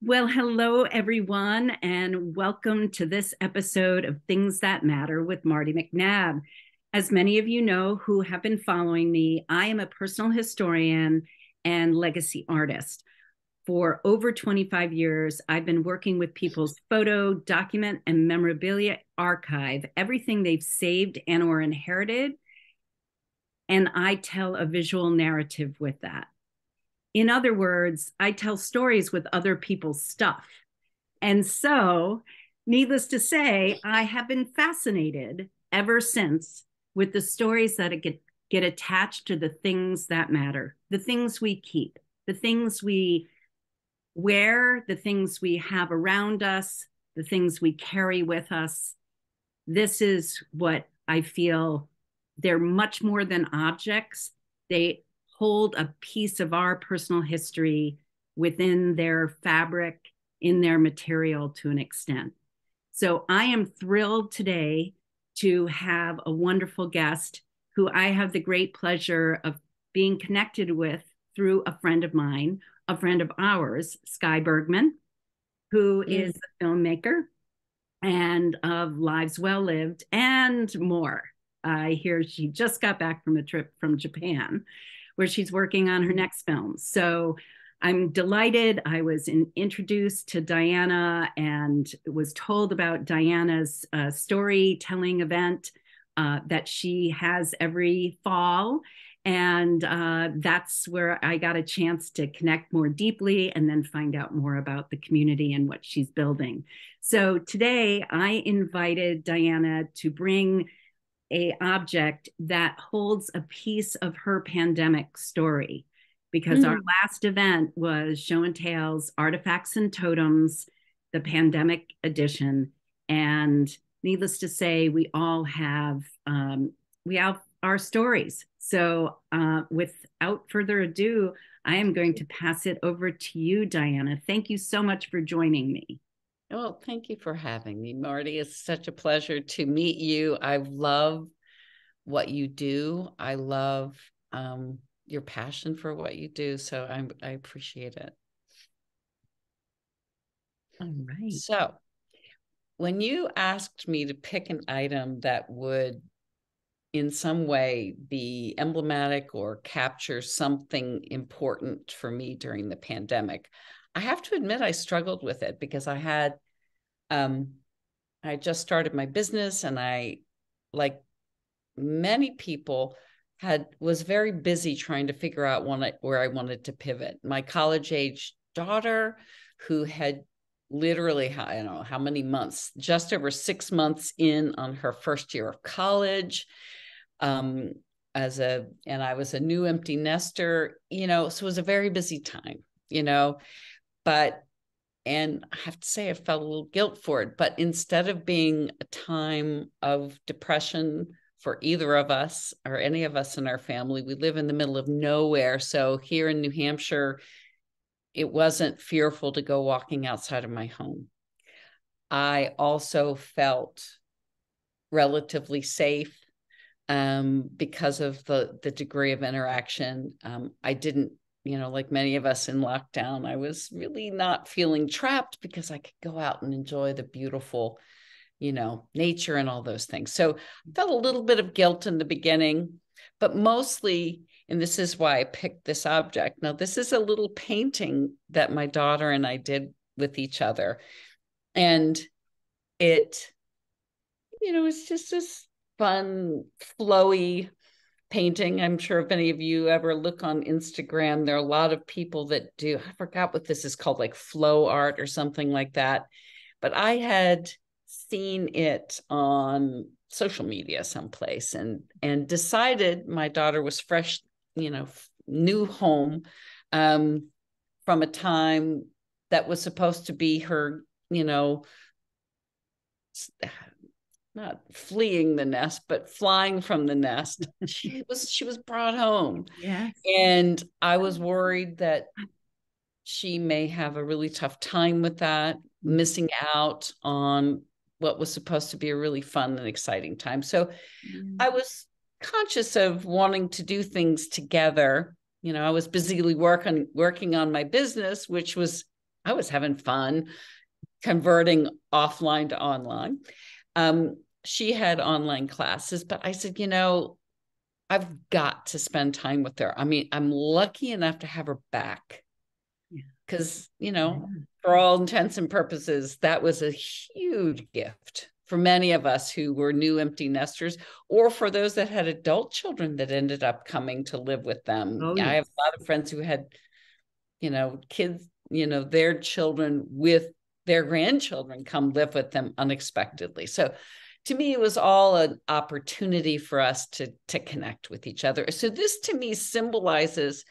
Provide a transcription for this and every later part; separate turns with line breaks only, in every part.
Well, hello, everyone, and welcome to this episode of Things That Matter with Marty McNabb. As many of you know who have been following me, I am a personal historian and legacy artist. For over 25 years, I've been working with people's photo, document, and memorabilia archive, everything they've saved and or inherited, and I tell a visual narrative with that. In other words, I tell stories with other people's stuff. And so, needless to say, I have been fascinated ever since with the stories that get attached to the things that matter, the things we keep, the things we wear, the things we have around us, the things we carry with us. This is what I feel. They're much more than objects. They hold a piece of our personal history within their fabric, in their material to an extent. So I am thrilled today to have a wonderful guest who I have the great pleasure of being connected with through a friend of mine, a friend of ours, Skye Bergman, who is a filmmaker and of Lives Well Lived and more. I hear she just got back from a trip from Japan where she's working on her next film. So I'm delighted. I was introduced to Diana and was told about Diana's storytelling event that she has every fall. And that's where I got a chance to connect more deeply and then find out more about the community and what she's building. So today I invited Diana to bring an object that holds a piece of her pandemic story, because our last event was Show and Tales, Artifacts and Totems, the pandemic edition. And needless to say, we all have our stories. So without further ado, I am going to pass it over to you, Diana. Thank you so much for joining me.
Well, thank you for having me, Marty. It's such a pleasure to meet you. I love what you do. I love your passion for what you do. So I appreciate it.
All right.
So when you asked me to pick an item that would in some way be emblematic or capture something important for me during the pandemic, I have to admit I struggled with it because I just started my business, and I, like many people, was very busy trying to figure out where I wanted to pivot. My college-age daughter, who had literally, I don't know how many months, just over 6 months in on her first year of college, and I was a new empty nester, so it was a very busy time, and I have to say I felt a little guilt for it. But instead of being a time of depression for either of us or any of us in our family, we live in the middle of nowhere. So here in New Hampshire, it wasn't fearful to go walking outside of my home. I also felt relatively safe because of the degree of interaction. I didn't, like many of us in lockdown, I was really not feeling trapped because I could go out and enjoy the beautiful, nature and all those things. So I felt a little bit of guilt in the beginning, but mostly, and this is why I picked this object. Now, this is a little painting that my daughter and I did with each other. And it's just this fun, flowy painting. I'm sure if any of you ever look on Instagram, there are a lot of people that do, I forgot what this is called, like flow art or something like that. But I had seen it on social media someplace and decided my daughter was fresh, new home from a time that was supposed to be her, not fleeing the nest, but flying from the nest. She was brought home.
Yes.
And I was worried that she may have a really tough time with that, missing out on what was supposed to be a really fun and exciting time. So I was conscious of wanting to do things together. I was busily working on my business, which was I was having fun converting offline to online. She had online classes, but I said, I've got to spend time with her. I mean, I'm lucky enough to have her back because, for all intents and purposes, that was a huge gift for many of us who were new empty nesters, or for those that had adult children that ended up coming to live with them.
Oh,
I
yes.
have a lot of friends who had, kids, their children with their grandchildren come live with them unexpectedly. So to me, it was all an opportunity for us to connect with each other. So this to me symbolizes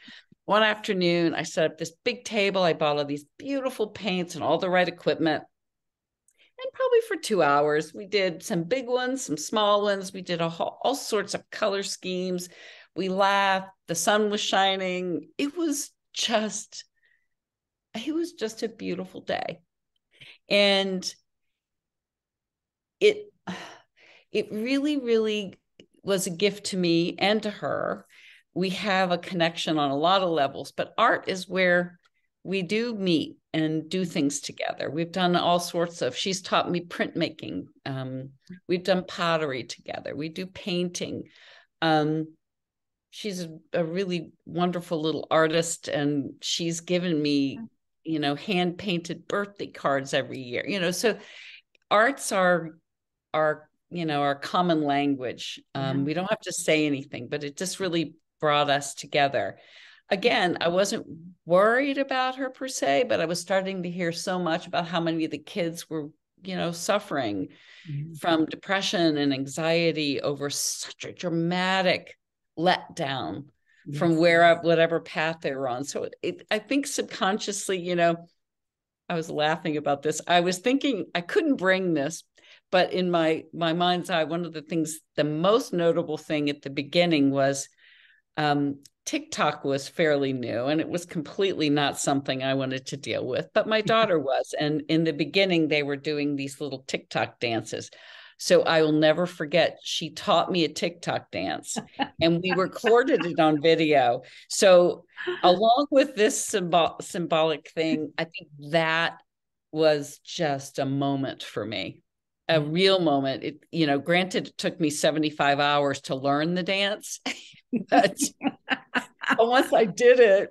one afternoon, I set up this big table. I bought all these beautiful paints and all the right equipment. And probably for 2 hours, we did some big ones, some small ones. We did all sorts of color schemes. We laughed. The sun was shining. It was just a beautiful day. And it really, really was a gift to me and to her. We have a connection on a lot of levels, but art is where we do meet and do things together. We've done all sorts of, she's taught me printmaking. We've done pottery together. We do painting. She's a really wonderful little artist, and she's given me, hand painted birthday cards every year, so arts are our common language. We don't have to say anything, but it just really brought us together. Again, I wasn't worried about her per se, but I was starting to hear so much about how many of the kids were, suffering from depression and anxiety over such a dramatic letdown from whatever path they were on. So I think subconsciously, I was laughing about this. I was thinking I couldn't bring this, but in my mind's eye, one of the things, the most notable thing at the beginning was TikTok was fairly new, and it was completely not something I wanted to deal with, but my daughter was. And in the beginning, they were doing these little TikTok dances. So I will never forget, she taught me a TikTok dance and we recorded it on video. So along with this symbolic thing, I think that was just a moment for me, a real moment. Granted, it took me 75 hours to learn the dance, but once I did it,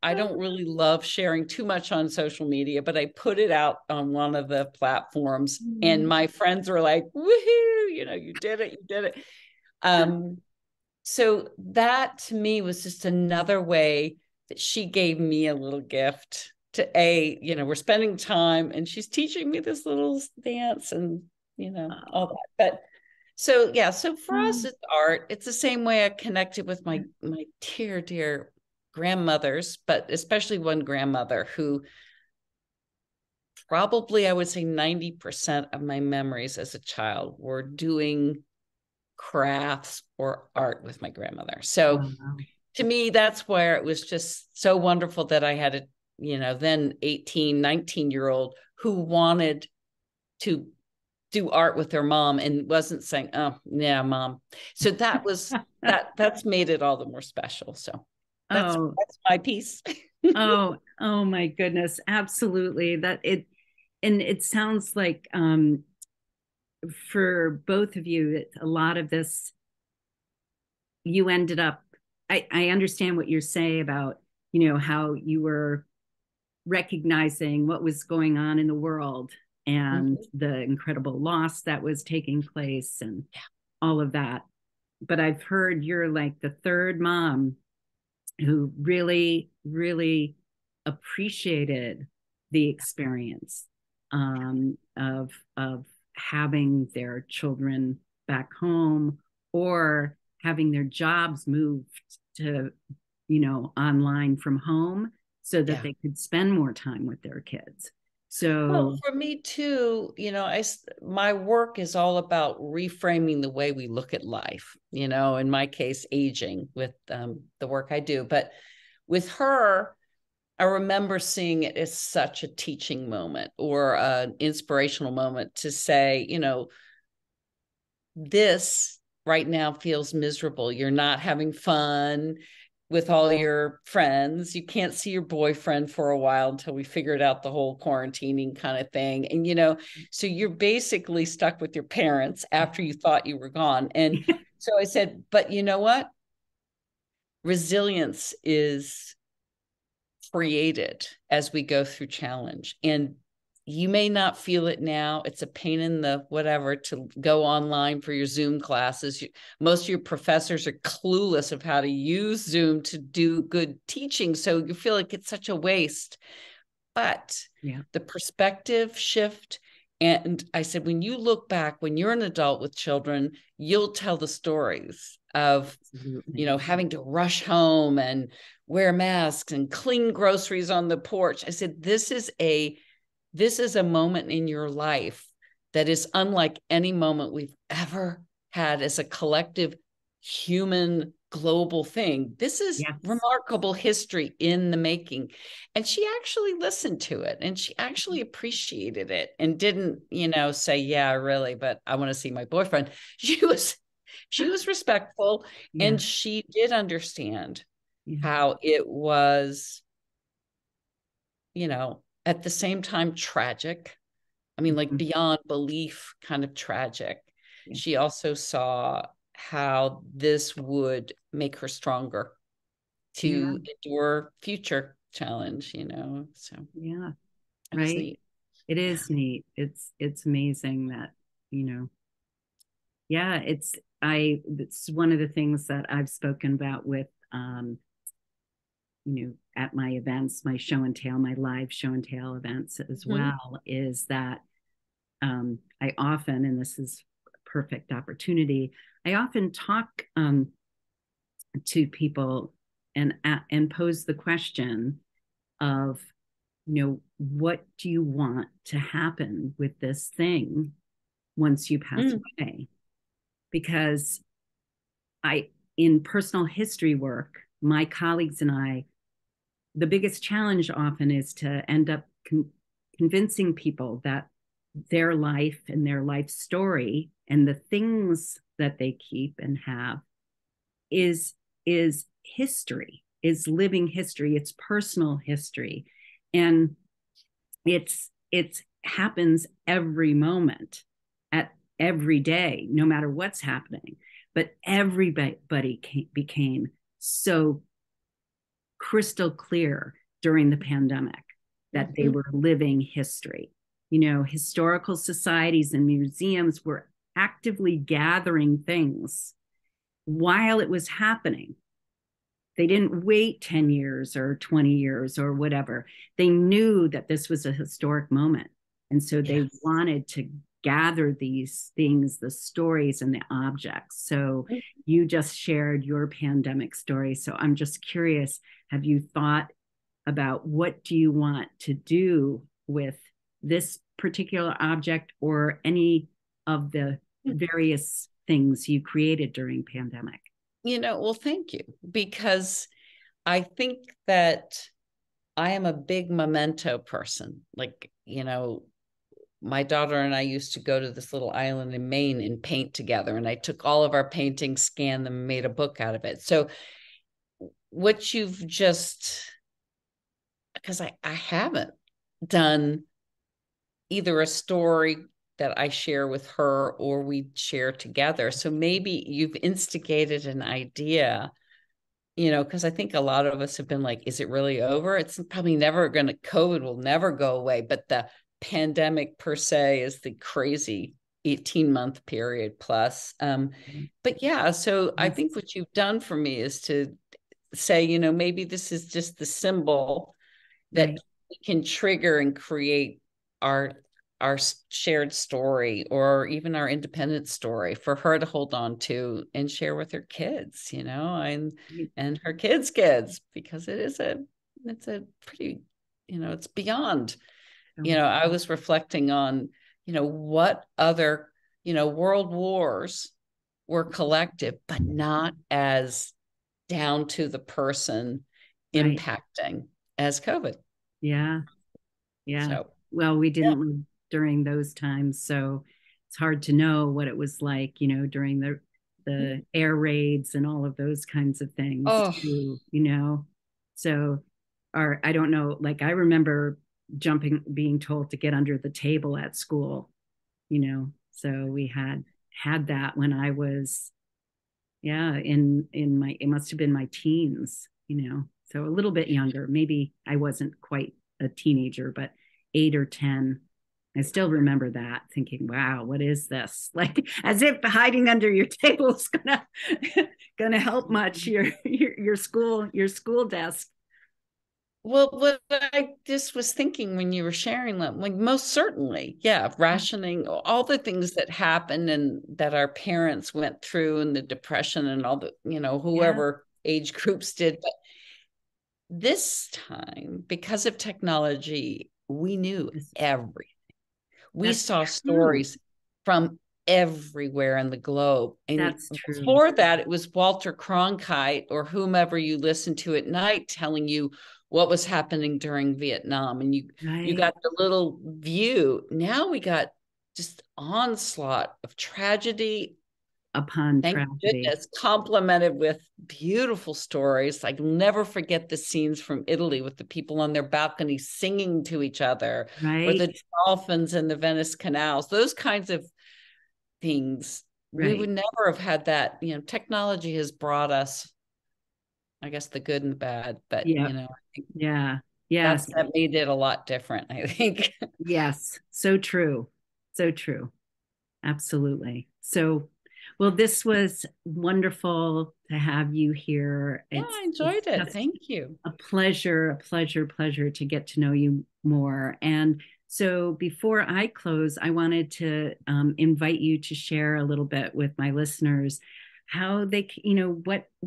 I don't really love sharing too much on social media, but I put it out on one of the platforms and my friends were like, woohoo, you did it. So that to me was just another way that she gave me a little gift to we're spending time and she's teaching me this little dance and, all that. But so for us, it's art. It's the same way I connected with my dear grandmothers, but especially one grandmother who probably, I would say 90% of my memories as a child were doing crafts or art with my grandmother. So to me, that's where it was just so wonderful that I had a, then 18, 19-year-old who wanted to do art with their mom and wasn't saying, oh, yeah, mom. So that was, that's made it all the more special. So that's my piece.
oh my goodness. Absolutely. And it sounds like, for both of you, a lot of this, you ended up, I understand what you're saying about, how you were recognizing what was going on in the world and the incredible loss that was taking place and all of that. But I've heard you're like the third mom who really, really appreciated the experience of having their children back home or having their jobs moved to, online from home so that they could spend more time with their kids. So
for me too, my work is all about reframing the way we look at life, in my case, aging with the work I do. But with her, I remember seeing it as such a teaching moment or an inspirational moment to say, this right now feels miserable. You're not having fun. with all your friends. You can't see your boyfriend for a while until we figured out the whole quarantining kind of thing. And, so you're basically stuck with your parents after you thought you were gone. And so I said, but you know what? Resilience is created as we go through challenge. And you may not feel it now. It's a pain in the whatever to go online for your Zoom classes. Most of your professors are clueless of how to use Zoom to do good teaching. So you feel like it's such a waste. But the perspective shift. And I said, when you look back, when you're an adult with children, you'll tell the stories of, having to rush home and wear masks and clean groceries on the porch. I said, this is a moment in your life that is unlike any moment we've ever had as a collective human global thing. This is remarkable history in the making. And she actually listened to it and she actually appreciated it and didn't, say, yeah, really, but I want to see my boyfriend. She was respectful and she did understand how it was, at the same time tragic. I mean, like beyond belief kind of tragic. She also saw how this would make her stronger to endure future challenge, so
right.
Neat.
It is neat. It's amazing that, it's one of the things that I've spoken about with at my events, my show and tell, my live show and tell events as well, is that I often, and this is a perfect opportunity, I often talk to people and pose the question of, what do you want to happen with this thing once you pass away? Because in personal history work, my colleagues and I, the biggest challenge often is to end up convincing people that their life and their life story and the things that they keep and have is history, is living history, it's personal history. And it happens every moment, at every day, no matter what's happening. But everybody became so crystal clear during the pandemic that they were living history. Historical societies and museums were actively gathering things while it was happening. They didn't wait 10 years or 20 years or whatever. They knew that this was a historic moment. And so they wanted to gather these things, the stories and the objects. So you just shared your pandemic story. So I'm just curious, have you thought about what do you want to do with this particular object or any of the various things you created during pandemic?
Well, thank you, because I think that I am a big memento person. Like, my daughter and I used to go to this little island in Maine and paint together. And I took all of our paintings, scanned them, and made a book out of it. So what you've just, because I haven't done either a story that I share with her or we share together. So maybe you've instigated an idea, because I think a lot of us have been like, is it really over? It's probably never going to, COVID will never go away. But the pandemic per se is the crazy 18-month period plus. But yeah, so I think what you've done for me is to say, maybe this is just the symbol that we can trigger and create our shared story or even our independent story for her to hold on to and share with her kids, and her kids' because it's a pretty, it's beyond, I was reflecting on, what other, world wars were collective, but not as down to the person impacting as COVID.
Yeah. So, well, we didn't live during those times, so it's hard to know what it was like, during the the air raids and all of those kinds of things
Oh,
too, you know. So, or I don't know, like I remember being told to get under the table at school, you know. So we had that when I was, yeah, in my, it must have been my teens, you know. So a little bit younger. Maybe I wasn't quite a teenager, but 8 or 10. I still remember that, thinking, wow, what is this? Like, as if hiding under your table is gonna help much your school desk.
well, what I just was thinking when you were sharing that, like most certainly, yeah, rationing, all the things that happened and that our parents went through and the depression and all the,
Yeah.
whoever age groups did. But this time, because of technology, we knew everything. We
That's
saw
true.
stories from everywhere in the globe. And
That's true.
before that, it was Walter Cronkite or whomever you listened to at night telling you what was happening during Vietnam. And you
Right.
got the little view. Now we got just onslaught of tragedy.
Upon
Thank
tragedy.
goodness, complemented with beautiful stories. I will never forget the scenes from Italy with the people on their balconies singing to each other, or
Right.
the dolphins in the Venice canals. Those kinds of things. We
Right.
would never have had that. Technology has brought us, I guess, the good and the bad, but
Yep.
I think
Yeah. Yes.
that made it a lot different, I think.
Yes. So true. So true. Absolutely. So, well, this was wonderful to have you here.
Yeah, I enjoyed
It's
it.
just
Thank you.
a pleasure, pleasure to get to know you more. And so, before I close, I wanted to invite you to share a little bit with my listeners how they,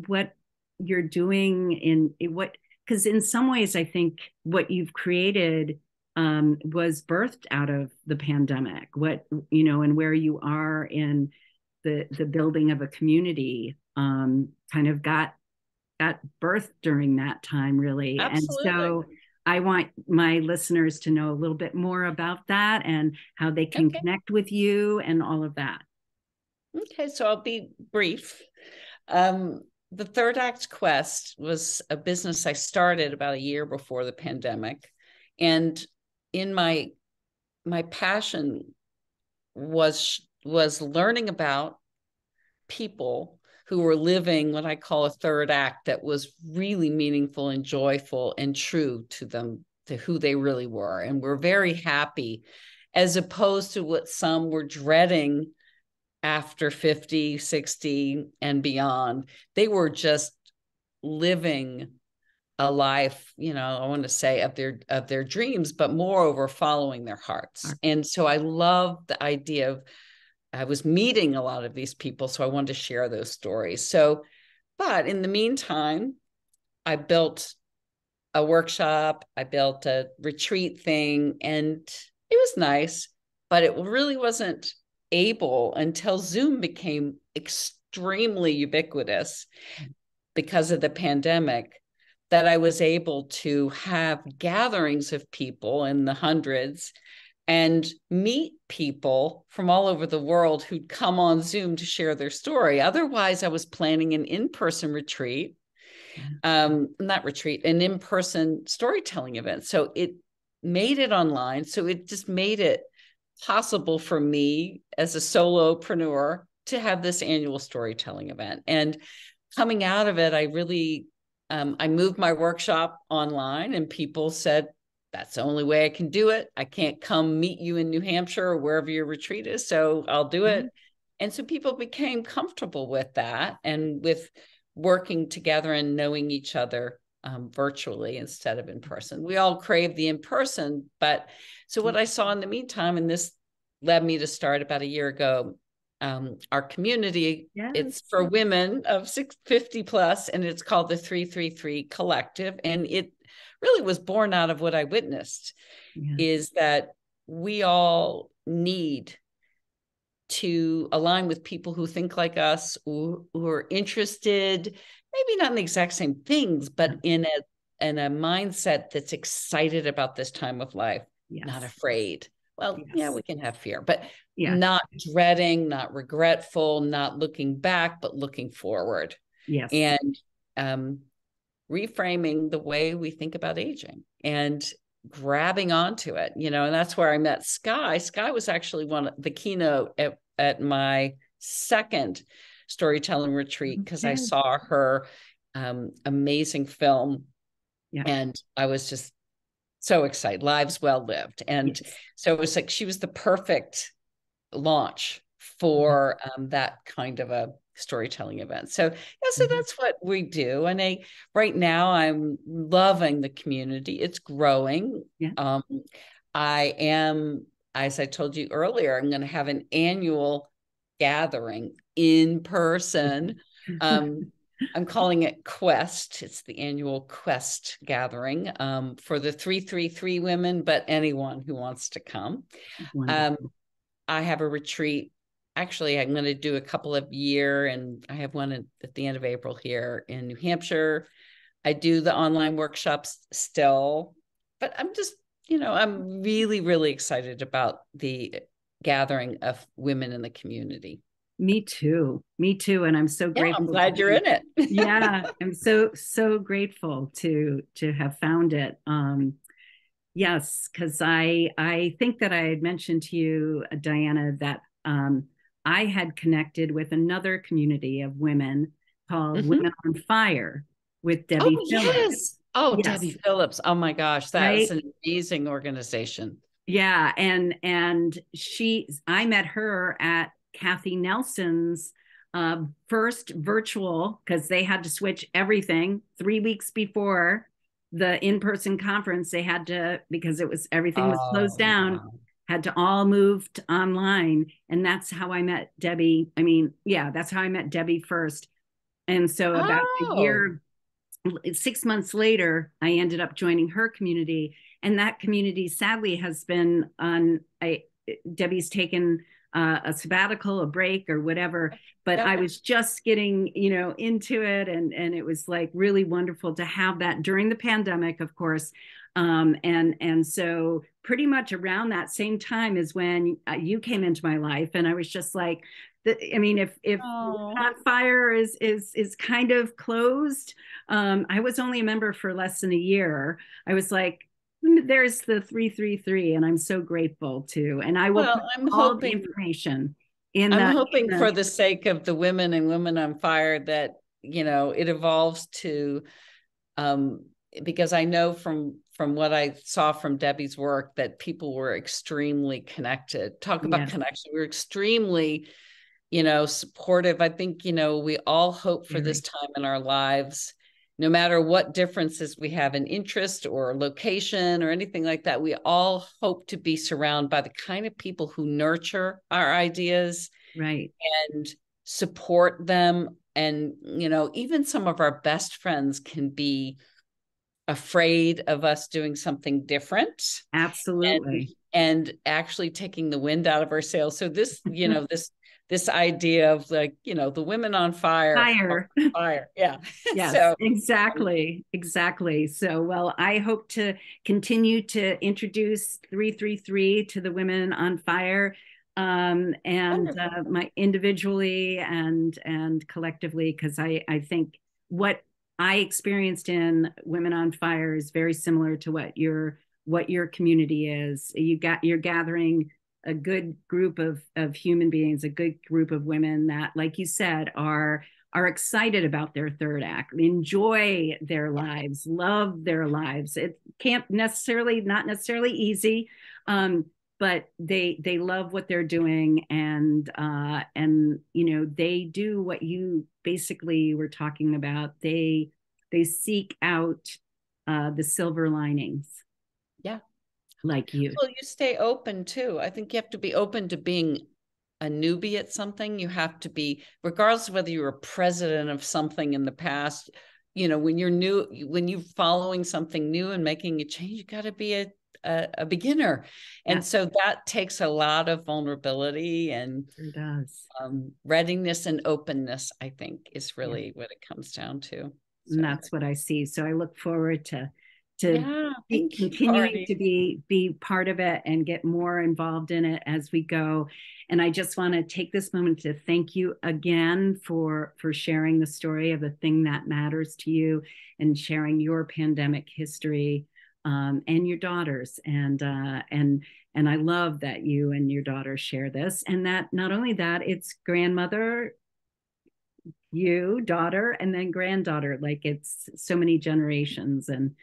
what you're doing in what, because in some ways, I think what you've created was birthed out of the pandemic. What, and where you are in the building of a community kind of got birthed during that time, really. And
Absolutely.
so I want my listeners to know a little bit more about that and how they can
Okay.
connect with you and all of that.
Okay. So I'll be brief. The Third Act Quest was a business I started about a year before the pandemic. And in my passion was learning about people who were living what I call a third act that was really meaningful and joyful and true to them, to who they really were. And we're very happy, as opposed to what some were dreading after 50, 60 and beyond. They were just living a life, I want to say of their dreams, but moreover following their hearts. And so I love the idea of, I was meeting a lot of these people, so I wanted to share those stories. So, but in the meantime, I built a workshop, I built a retreat thing, and it was nice, but it really wasn't able until Zoom became extremely ubiquitous because of the pandemic, that I was able to have gatherings of people in the hundreds and meet people from all over the world who'd come on Zoom to share their story. Otherwise, I was planning an in-person retreat, not retreat, an in-person storytelling event. So it made it online. So it just made it possible for me as a solopreneur to have this annual storytelling event. And coming out of it, I really, I moved my workshop online, and people said, that's the only way I can do it. I can't come meet you in New Hampshire or wherever your retreat is, so I'll do it. And so people became comfortable with that and with working together and knowing each other virtually instead of in person. We all crave the in-person, but so what I saw in the meantime, and this led me to start about a year ago, our community,
Yes.
it's for women of 650 plus, and it's called the 333 Collective. And it really was born out of what I witnessed, is that we all need to align with people who think like us, who are interested, maybe not in the exact same things, but in a mindset that's excited about this time of life, not afraid. well, yeah,
Yes.
we can have fear, but
Yeah.
not dreading, not regretful, not looking back, but looking forward.
Yes.
And reframing the way we think about aging and grabbing onto it, and that's where I met Sky. Sky was actually one of the keynote at my second storytelling retreat, because I saw her amazing film.
Yeah.
And I was just so excited. Lives well lived. And
Yes.
so it was like she was the perfect launch for that kind of a storytelling event. So yeah, so that's what we do. And right now I'm loving the community. It's growing.
Yeah.
I am, as I told you earlier, I'm going to have an annual gathering in person. I'm calling it Quest. It's the annual Quest gathering for the 333 women, but anyone who wants to come. I have a retreat. Actually, I'm going to do a couple of year, and I have one at the end of April here in New Hampshire. I do the online workshops still, but I'm just, I'm really, really excited about the gathering of women in the community.
Me too. Me too. And I'm so grateful.
I'm glad you're in it.
Yeah. I'm so grateful to have found it. Yes, because I think that I had mentioned to you, Diana, that I had connected with another community of women called Women on Fire with Debbie Phillips.
Yes. Oh,
yes.
Debbie Phillips. Oh my gosh, that's
right?
an amazing organization.
Yeah, and I met her at Kathy Nelson's first virtual, because they had to switch everything 3 weeks before the in-person conference. They had to, because everything was closed down, wow. Had to all move to online, and that's how I met Debbie. I mean, yeah, that's how I met Debbie first. And so about a year, 6 months later, I ended up joining her community, and that community sadly has been on. Debbie's taken a sabbatical, a break, or whatever. But I was just getting, into it, and it was like really wonderful to have that during the pandemic, of course. And so pretty much around that same time is when you came into my life, and I was just like, I mean, if On Fire is kind of closed, I was only a member for less than a year. I was like, there's the 333, and I'm so grateful to. And I will put all the information in.
I'm hoping for the sake of the women and Women on Fire that it evolves to, because I know from what I saw from Debbie's work that people were extremely connected. Talk about connection. We're extremely supportive. I think, we all hope for this time in our lives, no matter what differences we have in interest or location or anything like that. We all hope to be surrounded by the kind of people who nurture our ideas,
right,
and support them. And, even some of our best friends can be afraid of us doing something different.
Absolutely.
And actually taking the wind out of our sails. So this, this idea of like, the Women on Fire. Fire. Yeah.
Yes,
so,
exactly. So, well, I hope to continue to introduce 333 to the Women on Fire, and my individually and collectively, because I think what I experienced in Women on Fire is very similar to what your community is. You're gathering a good group of human beings, a good group of women that, like you said, are excited about their third act, enjoy their lives, love their lives. It can't not necessarily easy, but they love what they're doing, and they do what you basically were talking about. They seek out the silver linings.
Yeah.
Like you.
Well, you stay open too. I think you have to be open to being a newbie at something. You have to be, regardless of whether you're a president of something in the past, when you're new, when you're following something new and making a change, you got to be a beginner. And so that takes a lot of vulnerability, and
it does.
Readiness and openness, I think, is really what it comes down to.
So. And that's what I see. So I look forward to
Yeah,
be
thank you,
continuing to
Marty.
be part of it and get more involved in it as we go. And I just want to take this moment to thank you again for sharing the story of the thing that matters to you and sharing your pandemic history, and your daughters. And I love that you and your daughter share this, and that not only that, it's grandmother, you, daughter, and then granddaughter. Like, it's so many generations, and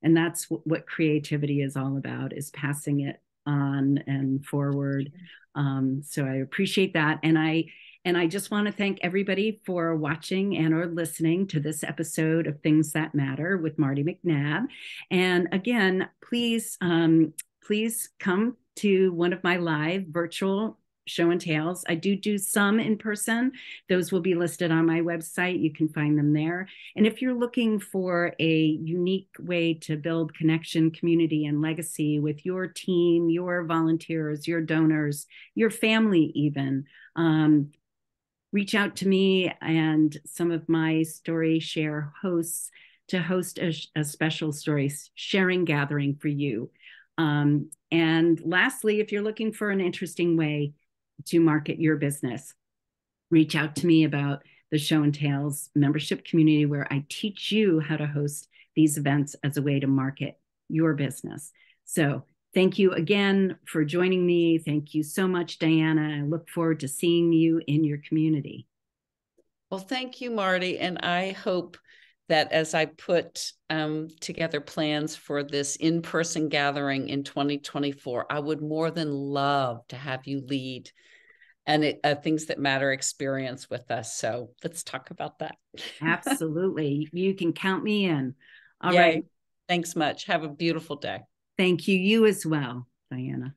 that's what creativity is all about, is passing it on and forward. So I appreciate that. And I just want to thank everybody for watching and or listening to this episode of Things That Matter with Marty McNabb. And again, please come to one of my live virtual show and tales. I do some in person. Those will be listed on my website. You can find them there. And if you're looking for a unique way to build connection, community, and legacy with your team, your volunteers, your donors, your family even, reach out to me and some of my story share hosts to host a special story sharing gathering for you. And lastly, if you're looking for an interesting way to market your business, reach out to me about the Show and Tales membership community, where I teach you how to host these events as a way to market your business. So thank you again for joining me. Thank you so much, Diana. I look forward to seeing you in your community.
Well, thank you, Marty. And I hope that as I put together plans for this in-person gathering in 2024, I would more than love to have you lead a Things That Matter experience with us. So let's talk about that.
Absolutely. You can count me in. All
Yay.
right.
Thanks much. Have a beautiful day.
Thank you. You as well, Diana.